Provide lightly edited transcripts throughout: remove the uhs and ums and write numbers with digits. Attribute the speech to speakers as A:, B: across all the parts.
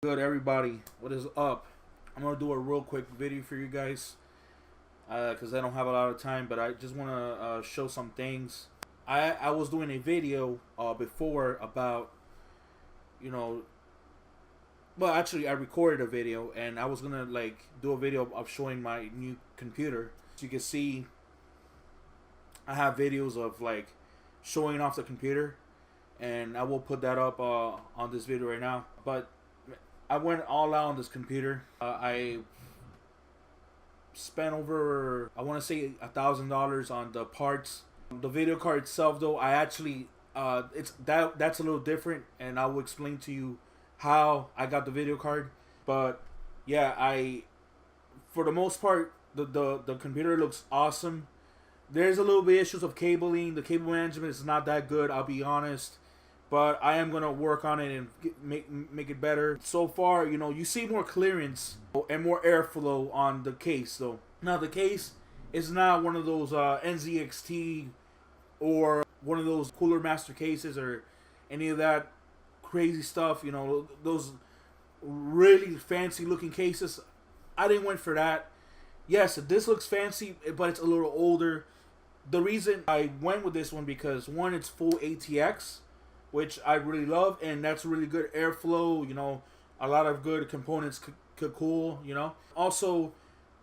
A: Good, everybody. What is up? I'm gonna do a real quick video for you guys because I don't have a lot of time, but I just want to show some things. I was doing a video before about you know, well, actually I recorded a video and I was gonna like do a video of showing my new computer. So you can see I have videos of like showing off the computer, and I will put that up on this video right now. But I went all out on this computer. I spent over, I want to say, $1,000 on the parts. The video card itself, though, I actually that's a little different, and I will explain to you how I got the video card. But yeah, I for the most part the computer looks awesome. There's a little bit issues of cabling. The cable management is not that good, I'll be honest, but I am gonna work on it and make it better. So far, you see more clearance and more airflow on the case, though. Now the case is not one of those NZXT or one of those Cooler Master cases or any of that crazy stuff. Those really fancy looking cases. I didn't went for that. Yes, this looks fancy, but it's a little older. The reason I went with this one because one, it's full ATX, which I really love, and that's really good airflow. A lot of good components could cool. Also,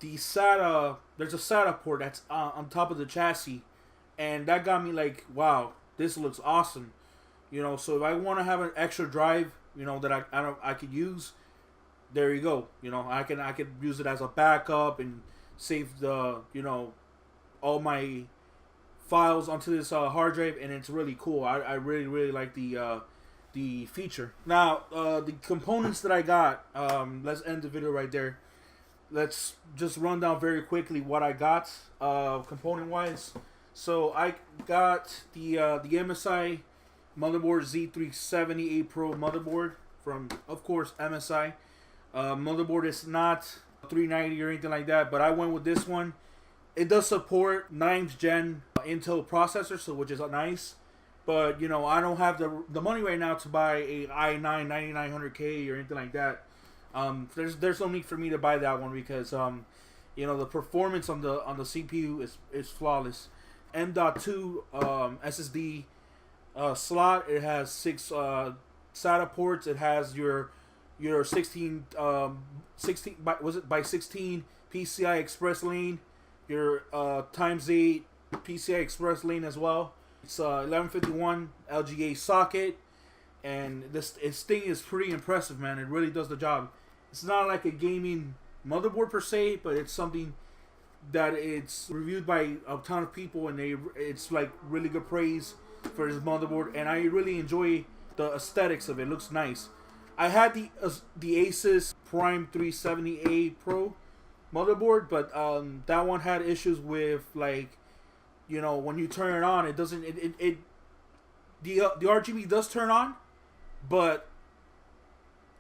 A: the SATA, there's a SATA port that's on top of the chassis, and that got me like, wow, this looks awesome. So if I want to have an extra drive, that I could use, there you go. I could use it as a backup and save the all my files onto this hard drive, and it's really cool. I really like the feature. Now the components that I got. Let's end the video right there. Let's just run down very quickly what I got component wise. So I got the MSI motherboard Z370A Pro motherboard from, of course, MSI. Motherboard is not 390 or anything like that, but I went with this one. It does support 9th gen Intel processor, so which is nice. But I don't have the money right now to buy a i9 9900K or anything like that. There's no need for me to buy that one because the performance on the CPU is flawless. M.2 SSD slot. It has 6 SATA ports. It has your 16 by 16 PCI Express lane, your ×8 PCI Express lane as well. It's 1151 LGA socket, and this thing is pretty impressive, man. It really does the job. It's not like a gaming motherboard per se, but it's something that it's reviewed by a ton of people, and it's like really good praise for this motherboard, and I really enjoy the aesthetics of it. It looks nice. I had the Asus Prime 370A Pro motherboard, but that one had issues with, like, when you turn it on, it doesn't. The RGB does turn on, but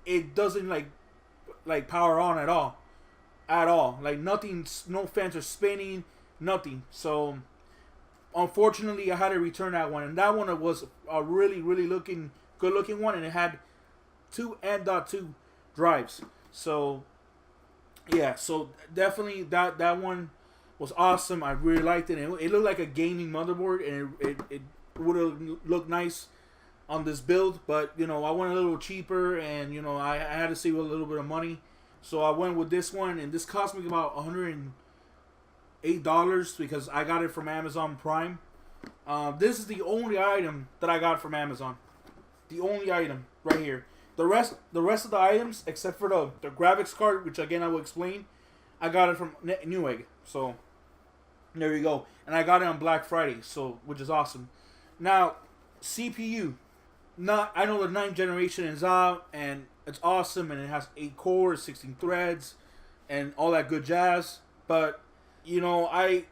A: it doesn't like power on at all. Like nothing. No fans are spinning. Nothing. So unfortunately, I had to return that one, and that one was a really good looking one, and it had 2 M.2 drives. So yeah, so definitely that one was awesome. I really liked it. It looked like a gaming motherboard, and it would have looked nice on this build. But I went a little cheaper, and I had to save a little bit of money, so I went with this one, and this cost me about $108 because I got it from Amazon Prime. This is the only item that I got from Amazon. The only item right here. The rest of the items, except for the graphics card, which again I will explain, I got it from Newegg. So there you go, and I got it on Black Friday, so which is awesome. Now CPU, I know the 9th generation is out, and it's awesome, and it has 8 cores, 16 threads, and all that good jazz. But I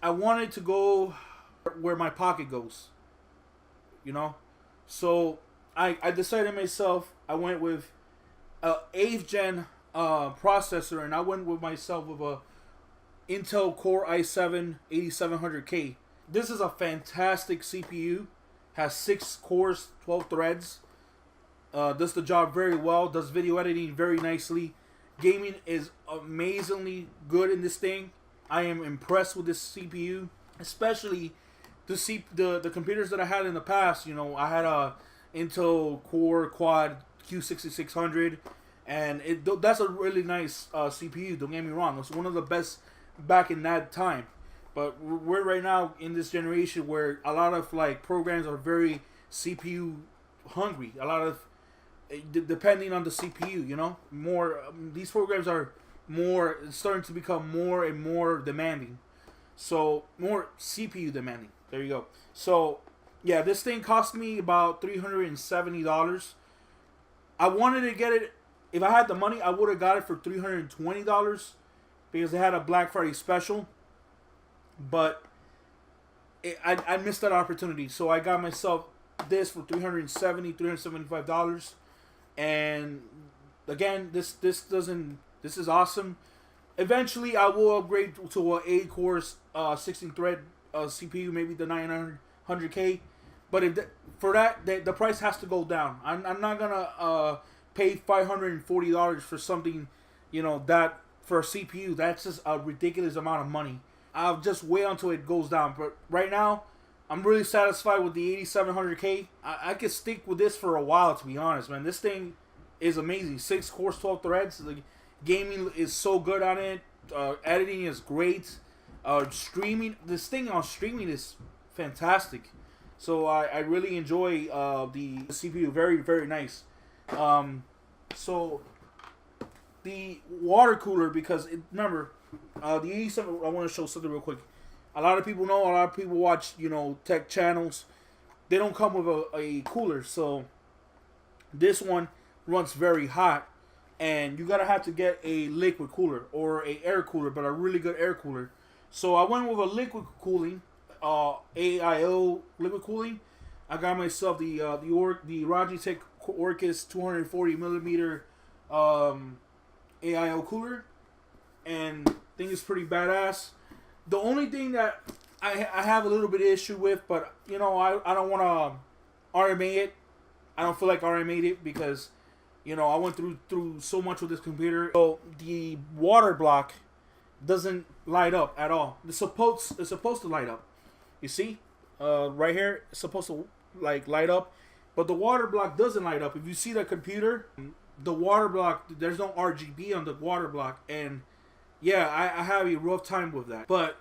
A: wanted to go where my pocket goes. So I decided myself. I went with a 8th gen processor, and I went with myself with a Intel Core i7 8700K. This is a fantastic CPU. Has 6 cores, 12 threads. Does the job very well. Does video editing very nicely. Gaming is amazingly good in this thing. I am impressed with this CPU, especially the computers that I had in the past. You know, I had a Intel Core Quad Q6600, and that's a really nice CPU. Don't get me wrong; it's one of the best back in that time. But we're right now in this generation where a lot of like programs are very CPU hungry. A lot of depending on the CPU, you know, more these programs are more starting to become more and more demanding. So more CPU demanding. There you go. So yeah, this thing cost me about $370. I wanted to get it. If I had the money, I would have got it for $320 because they had a Black Friday special. But I missed that opportunity, so I got myself this for $375. And again, this is awesome. Eventually, I will upgrade to an 8-core 16-thread CPU, maybe the 900K. But for that, the price has to go down. I'm not gonna pay $540 for something, you know, that for a CPU. That's just a ridiculous amount of money. I'll just wait until it goes down. But right now, I'm really satisfied with the 8700K. I could stick with this for a while, to be honest, man. This thing is amazing. 6 cores, 12 threads. The gaming is so good on it. Editing is great. Streaming, this thing on streaming is fantastic. So I really enjoy the CPU. Very, very nice. So the water cooler, because remember, the 87, I want to show something real quick. A lot of people know, a lot of people watch, you know, tech channels. They don't come with a cooler. So this one runs very hot. And you gotta have to get a liquid cooler or a air cooler, but a really good air cooler. So I went with a liquid cooling, AIO liquid cooling. I got myself the Logitech Orcus 240 millimeter AIO cooler, and thing is pretty badass. The only thing that I have a little bit of issue with, but you know, I don't want to RMA it. I don't feel like RMA it because, you know, I went through so much with this computer. So the water block doesn't light up at all. It's supposed to light up. You see, right here, it's supposed to like light up, but the water block doesn't light up. If you see the computer, the water block, there's no RGB on the water block, and yeah, I have a rough time with that. But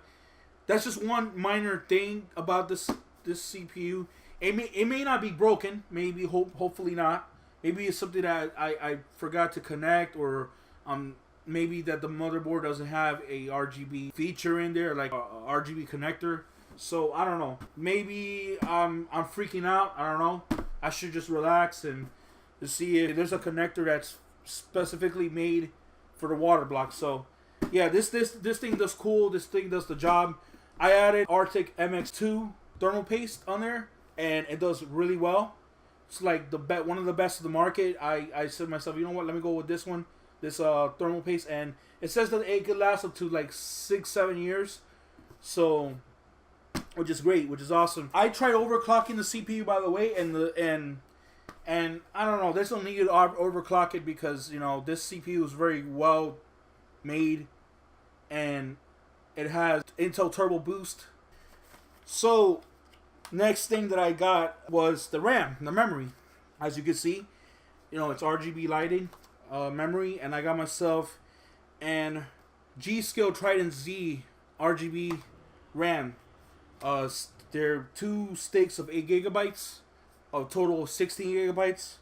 A: that's just one minor thing about this CPU. It may not be broken. Maybe hopefully not. Maybe it's something that I forgot to connect, or maybe that the motherboard doesn't have a RGB feature in there, like a RGB connector. So I don't know. Maybe I'm freaking out. I don't know. I should just relax and to see if there's a connector that's specifically made for the water block. So yeah, this thing does cool. This thing does the job. I added Arctic MX2 thermal paste on there, and it does really well. It's like one of the best of the market. I said to myself, you know what? Let me go with this one, this thermal paste, and it says that it could last up to like 6-7 years. So, which is great, which is awesome. I tried overclocking the CPU, by the way, and I don't know. There's no need to overclock it because, you know, this CPU is very well made, and it has Intel Turbo Boost. So next thing that I got was the RAM, the memory. As you can see, you know, it's RGB lighting, memory, and I got myself an G.Skill Trident Z RGB RAM. They're 2 sticks of 8 gigabytes, a total of 16 gigabytes,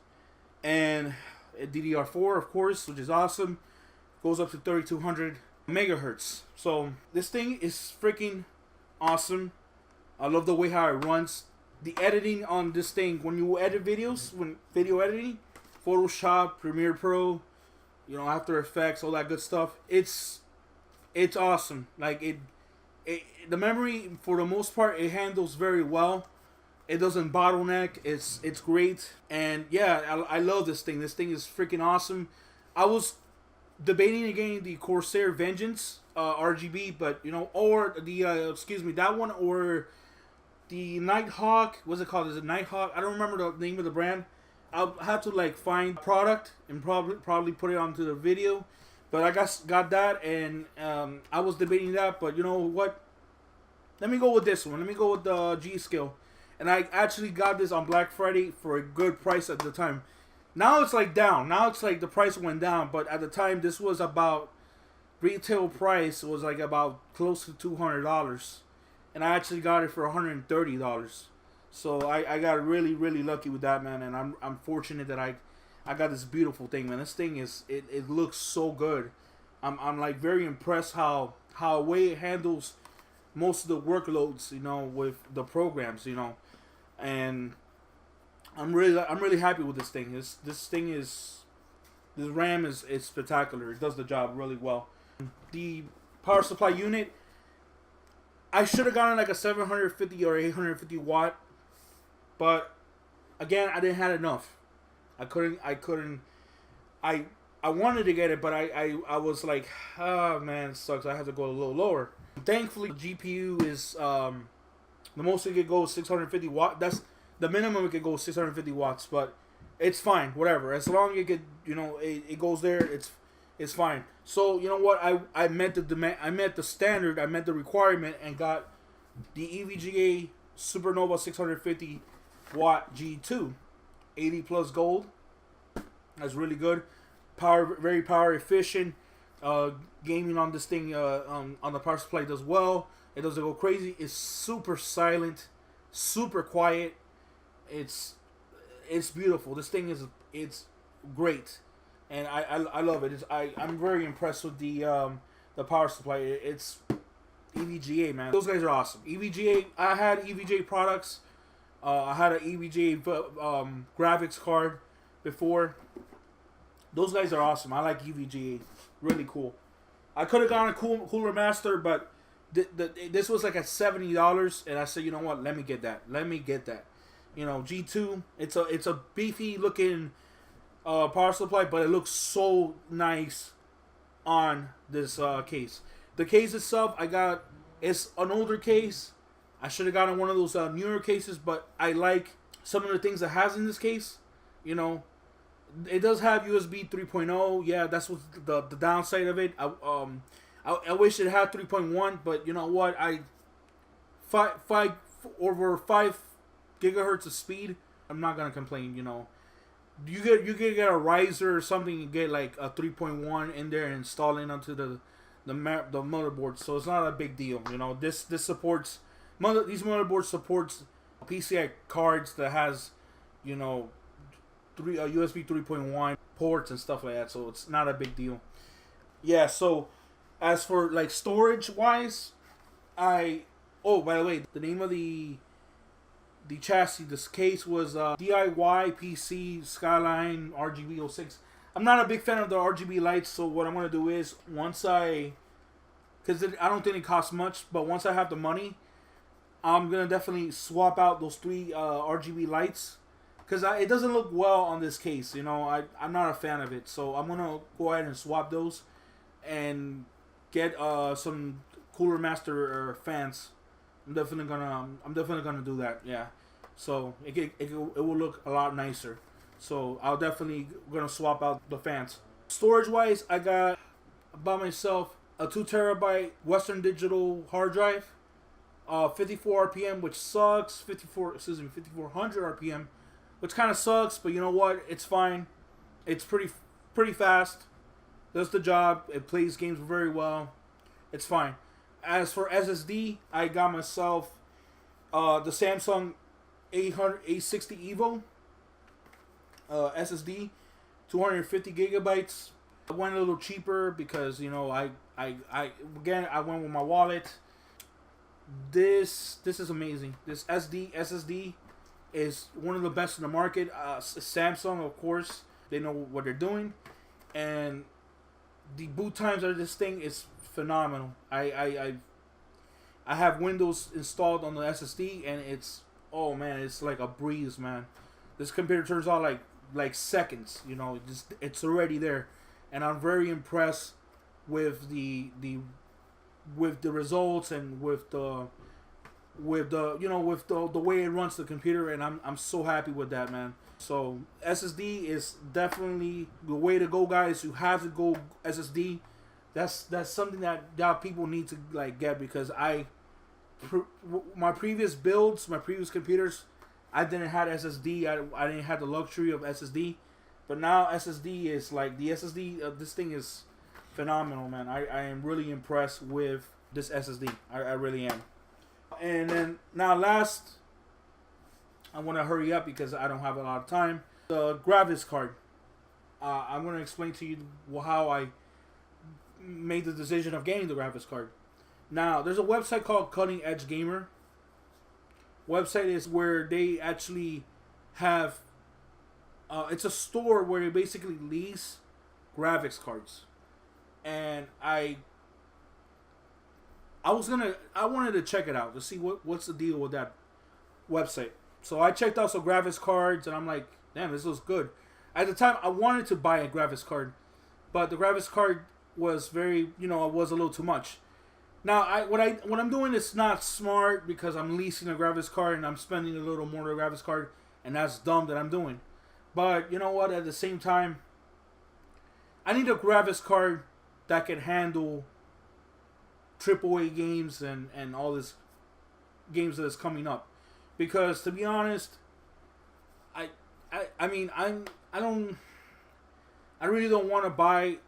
A: and a DDR4, of course, which is awesome. Goes up to 3200 megahertz. So this thing is freaking awesome. I love the way how it runs. The editing on this thing, when you edit videos, when video editing, Photoshop, Premiere Pro, you know, After Effects, all that good stuff, it's awesome. Like the memory, for the most part, it handles very well. It doesn't bottleneck. It's great. And yeah, I love this thing. This thing is freaking awesome. I was debating again the Corsair Vengeance RGB, but you know, or the that one, or the Nighthawk. What's it called? Is it Nighthawk? I don't remember the name of the brand. I'll have to like find product and probably put it onto the video. But I got that, and I was debating that. But you know what? Let me go with this one. Let me go with the G Skill. And I actually got this on Black Friday for a good price at the time. Now it's like down. Now it's like the price went down. But at the time, this was about retail price was like about close to $200, and I actually got it for $130. So I got really really lucky with that, man. And I'm fortunate that I got this beautiful thing, man. This thing is it looks so good. I'm like very impressed how way it handles most of the workloads, you know, with the programs, you know, and I'm really happy with this thing. This RAM is spectacular. It does the job really well. The power supply unit, I should have gotten like a 750 or 850 watt, but again, I didn't have enough. I wanted to get it, but I was like, oh man, it sucks. I have to go a little lower. Thankfully, the GPU is the most it could go is 650 watt. That's the minimum it could go 650 watts, but it's fine, whatever. As long as it could, you know, it goes there, it's fine. So you know what? I met the demand. I met the standard. I met the requirement, and got the EVGA Supernova 650 watt G2, 80 plus gold. That's really good. Very power efficient. Gaming on this thing on the power supply does well. It doesn't go crazy. It's super silent, super quiet. It's beautiful. This thing it's great, and I love it. I'm very impressed with the power supply. It's EVGA, man. Those guys are awesome. EVGA. I had EVGA products. I had an EVGA graphics card before. Those guys are awesome. I like EVGA. Really cool. I could have gone a Cooler Master, but this was like at $70, and I said, you know what? Let me get that. You know, G2. It's a beefy looking power supply, but it looks so nice on this case. The case itself, it's an older case. I should have gotten one of those newer cases, but I like some of the things it has in this case. You know, it does have USB 3.0. Yeah, that's what the downside of it. I wish it had 3.1, but you know what? Over 5 gigahertz of speed. I'm not gonna complain. You know, you can get a riser or something and get like a 3.1 in there and install it onto the motherboard. So it's not a big deal. You know, this supports these motherboards supports PCI cards that has, you know, USB 3.1 ports and stuff like that, so it's not a big deal. Yeah, so as for like storage wise, by the way, the name of the chassis, this case was DIY PC Skyline RGB 06. I'm not a big fan of the RGB lights, so what I'm gonna do is because I don't think it costs much, but once I have the money, I'm gonna definitely swap out those 3 RGB lights. Because it doesn't look well on this case, you know. I'm not a fan of it, so I'm gonna go ahead and swap those, and get some Cooler Master fans. I'm definitely gonna do that. Yeah, so it will look a lot nicer. So I'll definitely gonna swap out the fans. Storage wise, I got by myself a 2 terabyte Western Digital hard drive, 54 RPM, which sucks. 5400 RPM. Which kind of sucks, but you know what? It's fine. It's pretty fast. Does the job. It plays games very well. It's fine. As for SSD, I got myself the Samsung A60 Evo SSD, 250 gigabytes. I went a little cheaper because, you know, I went with my wallet. This is amazing. This SSD is one of the best in the market. Samsung, of course, they know what they're doing, and the boot times of this thing is phenomenal. I have Windows installed on the SSD, and it's like a breeze, man. This computer turns out like seconds. You know, it's already there, and I'm very impressed with the results and with the way it runs the computer, and I'm so happy with that, man. So SSD is definitely the way to go, guys. You have to go SSD. That's something that people need to like get, because my previous builds, my previous computers, I didn't have SSD. I didn't have the luxury of SSD, but now SSD is like the SSD. This thing is phenomenal, man. I am really impressed with this SSD. I really am. And then now last, I want to hurry up because I don't have a lot of time. The graphics card. I'm going to explain to you how I made the decision of getting the graphics card. Now, there's a website called Cutting Edge Gamer. Website is where they actually have. It's a store where they basically lease graphics cards, and I wanted to check it out to see what's the deal with that website. So I checked out some graphics cards, and I'm like, damn, this looks good. At the time, I wanted to buy a graphics card, but the graphics card was very, it was a little too much. Now, what I'm doing is not smart, because I'm leasing a graphics card and I'm spending a little more on a graphics card, and that's dumb that I'm doing. But you know what? At the same time, I need a graphics card that can handle AAA games and all this games that is coming up. Because to be honest, I really don't want to buy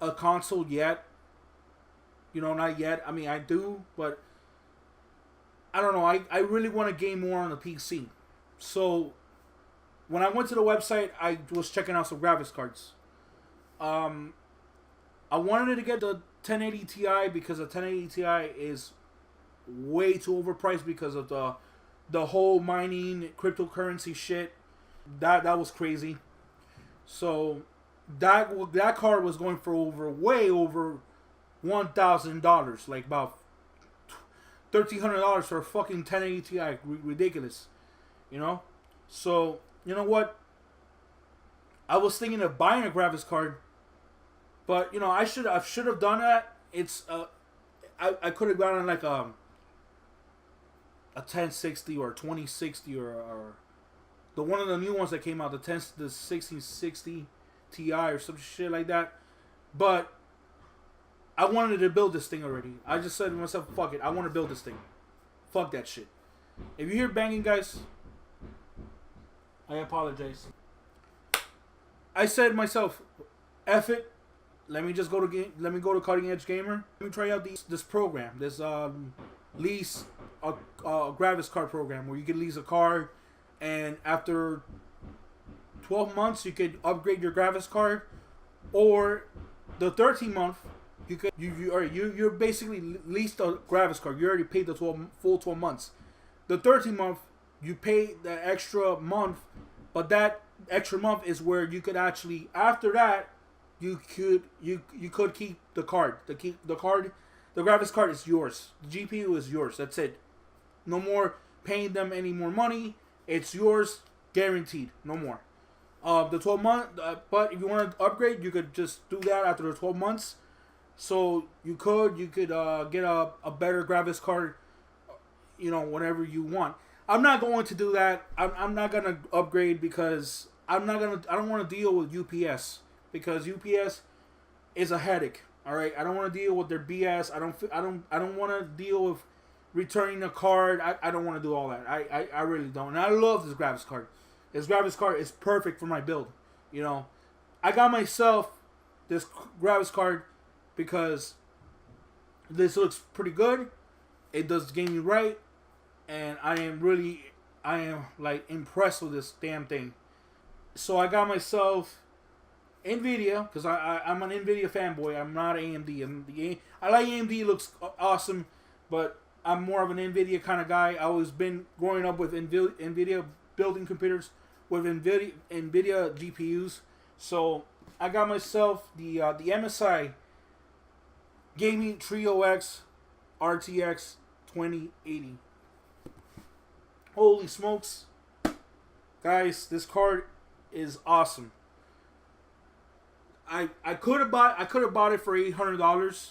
A: a console yet. Not yet. I mean, I do, but I don't know. I really want to game more on the PC. So when I went to the website, I was checking out some graphics cards. I wanted to get the 1080 Ti because the 1080 Ti is way too overpriced because of the whole mining cryptocurrency shit. That was crazy. So that card was going for way over $1,000, like about $1,300 for a fucking 1080 Ti. Ridiculous, So you know what? I was thinking of buying a graphics card, but I should have done that. It's I could have gotten like a 1060 or 2060 or the one of the new ones that came out, the 1660 Ti or some shit like that. But I wanted to build this thing already. I just said to myself, fuck it, I want to build this thing. Fuck that shit. If you hear banging, guys, I apologize. I said to myself, F it. Let me go to Cutting Edge Gamer. Let me try out this program. This lease a graphics card program where you can lease a card, and after 12 months you could upgrade your graphics card, or the 13th month you basically leased a graphics card. You already paid the full 12 months. The 13th month you pay the extra month, but that extra month is where you could actually, after that, you could keep the card. The graphics card is yours. The GPU is yours. That's it. No more paying them any more money. It's yours, guaranteed. No more. The 12 month. But if you want to upgrade, you could just do that after the 12 months. So you could get a better graphics card. Whenever you want. I'm not going to do that. I'm not gonna upgrade because I don't want to deal with UPS, because UPS is a headache. All right, I don't want to deal with their BS. I don't want to deal with returning a card. I don't want to do all that. I really don't. And I love this graphics card. This graphics card is perfect for my build. I got myself this graphics card because this looks pretty good. It does gaming right, and I am like impressed with this damn thing. So I got myself NVIDIA, because I'm an NVIDIA fanboy. I'm not AMD. I like AMD, looks awesome, but I'm more of an NVIDIA kind of guy. I always been growing up with NVIDIA building computers with NVIDIA GPUs. So I got myself the MSI Gaming Trio X RTX 2080. Holy smokes, guys! This card is awesome. I could have bought it for $800,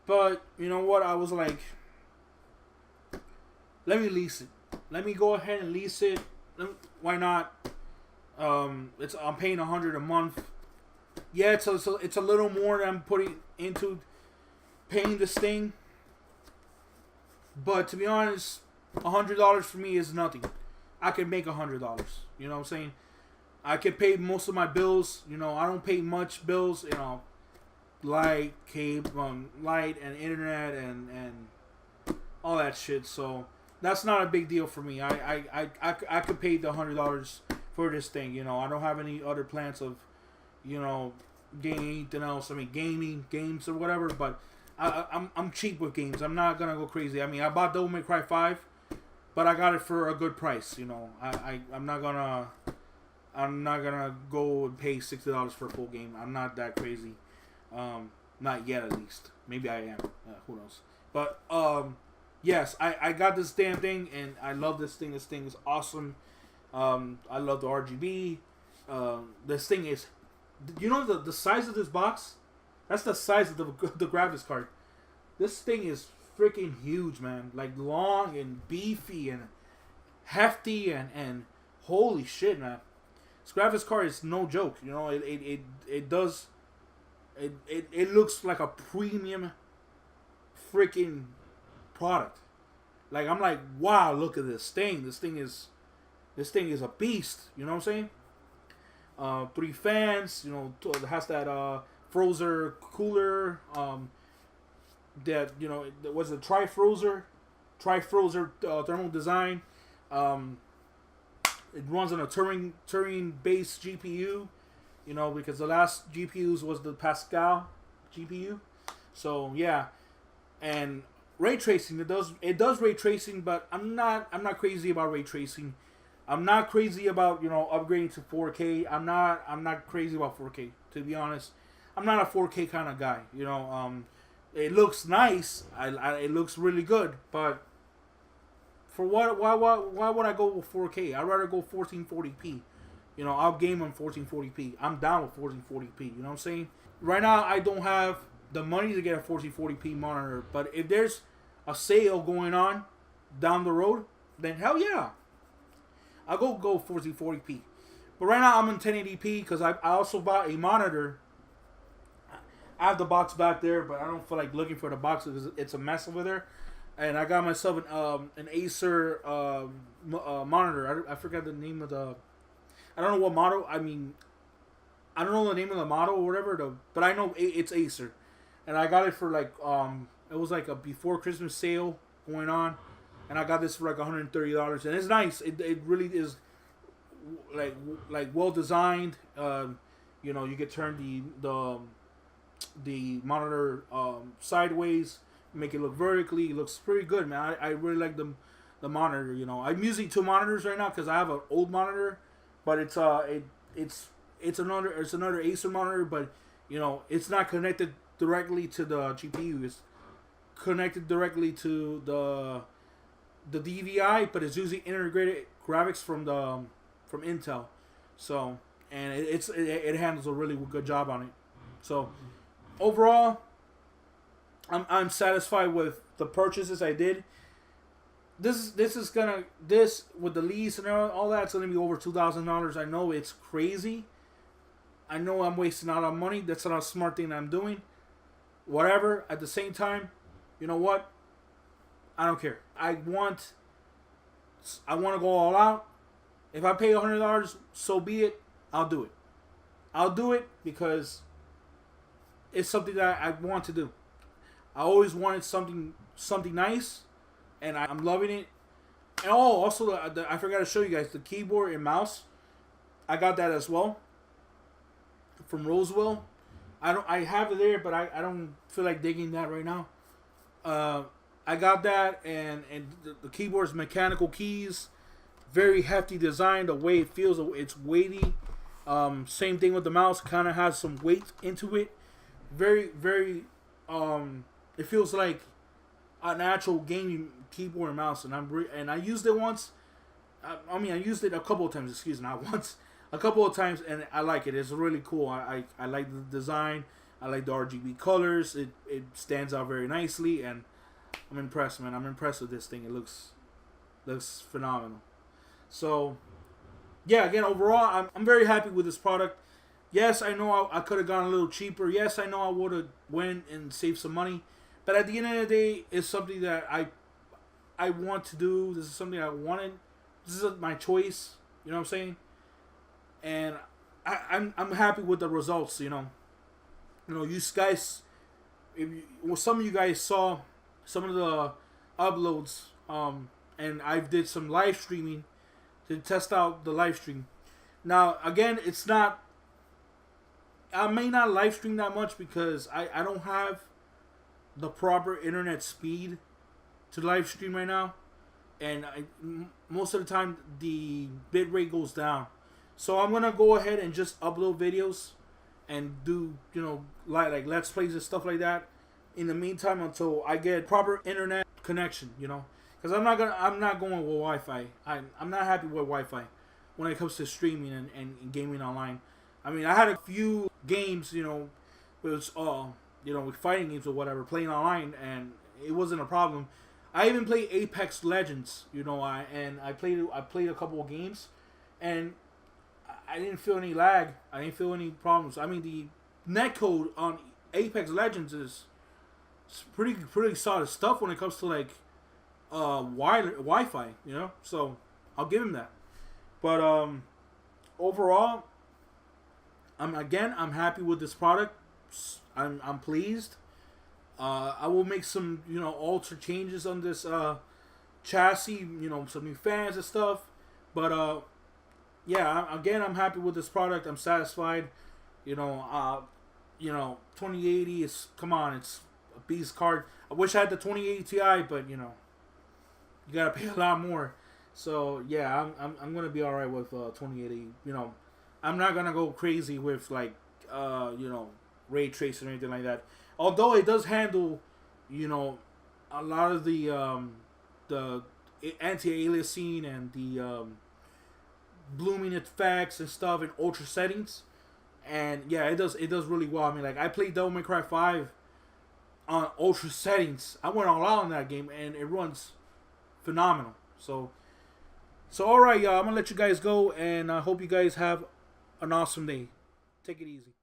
A: but you know what? I was like, let me lease it. Let me go ahead and lease it. Why not? I'm paying $100 a month. Yeah, it's a little more than I'm putting into paying this thing. But to be honest, $100 for me is nothing. I can make $100. You know what I'm saying? I can pay most of my bills. You know, I don't pay much bills. You know, light, cable, light, and internet, and all that shit. So that's not a big deal for me. I could pay the $100 for this thing. You know, I don't have any other plans of, you know, getting anything else. I mean, gaming, games, or whatever. But I'm cheap with games. I'm not gonna go crazy. I mean, I bought Devil May Cry 5, but I got it for a good price. You know, I'm not gonna go and pay $60 for a full game. I'm not that crazy. Not yet, at least. Maybe I am. Who knows? But yes, I got this damn thing, and I love this thing. This thing is awesome. I love the RGB. This thing is, you know, the size of this box. That's the size of the graphics card. This thing is freaking huge, man. Like long and beefy and hefty and holy shit, man. This graphics card is no joke. You know, it does. It looks like a premium freaking product. Like, I'm like, wow, look at this thing. This thing is a beast. You know what I'm saying? 3 fans. You know, it has that Frozer cooler. That, you know, it was a Tri-Frozer thermal design. It runs on a Turing-based GPU. You know, because the last GPUs was the Pascal GPU. So yeah, and ray tracing, it does ray tracing, but I'm not crazy about ray tracing. I'm not crazy about, you know, upgrading to 4K. I'm not crazy about 4K, to be honest. I'm not a 4K kind of guy. You know, it looks nice. It looks really good, but for what? Why would I go with 4K? I'd rather go 1440p. You know, I'll game on 1440p. I'm down with 1440p. You know what I'm saying? Right now, I don't have the money to get a 1440p monitor. But if there's a sale going on down the road, then hell yeah. I'll go 1440p. But right now, I'm in 1080p because I also bought a monitor. I have the box back there, but I don't feel like looking for the box because it's a mess over there. And I got myself an Acer monitor. I forgot the name of the... I don't know what model. I mean, I don't know the name of the model or whatever. But I know it's Acer, and I got it for like it was like a before Christmas sale going on, and I got this for like $130, and it's nice. It really is like well designed. You know, you can turn the monitor sideways, make it look vertically. It looks pretty good, man. I really like the monitor. You know, I'm using 2 monitors right now because I have an old monitor. But it's another Acer monitor, but you know, it's not connected directly to the GPU. It's connected directly to the DVI, but it's using integrated graphics from Intel. So, and it handles a really good job on it. So overall, I'm satisfied with the purchases I did. This with the lease and all that's gonna be over $2,000. I know it's crazy. I know I'm wasting out on money. That's not a smart thing that I'm doing. Whatever. At the same time, you know what? I don't care. I want to go all out. If I pay $100, so be it. I'll do it. I'll do it because it's something that I want to do. I always wanted something nice. And I'm loving it. And also, I forgot to show you guys the keyboard and mouse. I got that as well from Rosewell. I have it there, but I don't feel like digging that right now. I got that, and the keyboard's mechanical keys, very hefty design. The way it feels, it's weighty. Same thing with the mouse, kind of has some weight into it. Very, very. It feels like an actual gaming keyboard and mouse, and I used it once. I mean, I used it a couple of times. Excuse me, not once, a couple of times, and I like it. It's really cool. I like the design. I like the RGB colors. It stands out very nicely, and I'm impressed, man. I'm impressed with this thing. It looks phenomenal. So yeah, again, overall, I'm very happy with this product. Yes, I know I could have gone a little cheaper. Yes, I know I would have went and saved some money. But at the end of the day, it's something that I want to do. This is something I wanted. This is my choice. You know what I'm saying? And I'm happy with the results. You guys, well, some of you guys saw some of the uploads, and I did some live streaming to test out the live stream. Now, again, it's not. I may not live stream that much because I don't have the proper internet speed to live stream right now, and most of the time the bit rate goes down. So I'm gonna go ahead and just upload videos and do like let's plays and stuff like that. In the meantime, until I get proper internet connection, because I'm not going with Wi-Fi. I'm not happy with Wi-Fi when it comes to streaming and gaming online. I mean, I had a few games, it was with fighting games or whatever, playing online, and it wasn't a problem. I even played Apex Legends, I played a couple of games, and I didn't feel any lag. I didn't feel any problems. I mean, the netcode on Apex Legends is pretty solid stuff when it comes to like Wi-Fi, So I'll give him that. But overall, I'm happy with this product. I'm pleased. I will make some alter changes on this chassis. Some new fans and stuff. But yeah, I'm happy with this product. I'm satisfied. 2080 is, come on, it's a beast card. I wish I had the 2080 Ti, but you gotta pay a lot more. So yeah, I'm gonna be all right with 2080. I'm not gonna go crazy with like ray tracing or anything like that. Although it does handle a lot of the anti-aliasing and the blooming effects and stuff in ultra settings, and yeah, it does really well. I mean, like I played Devil May Cry 5 on ultra settings. I went all out on that game, and it runs phenomenal. So all right, y'all. I'm gonna let you guys go, and I hope you guys have an awesome day. Take it easy.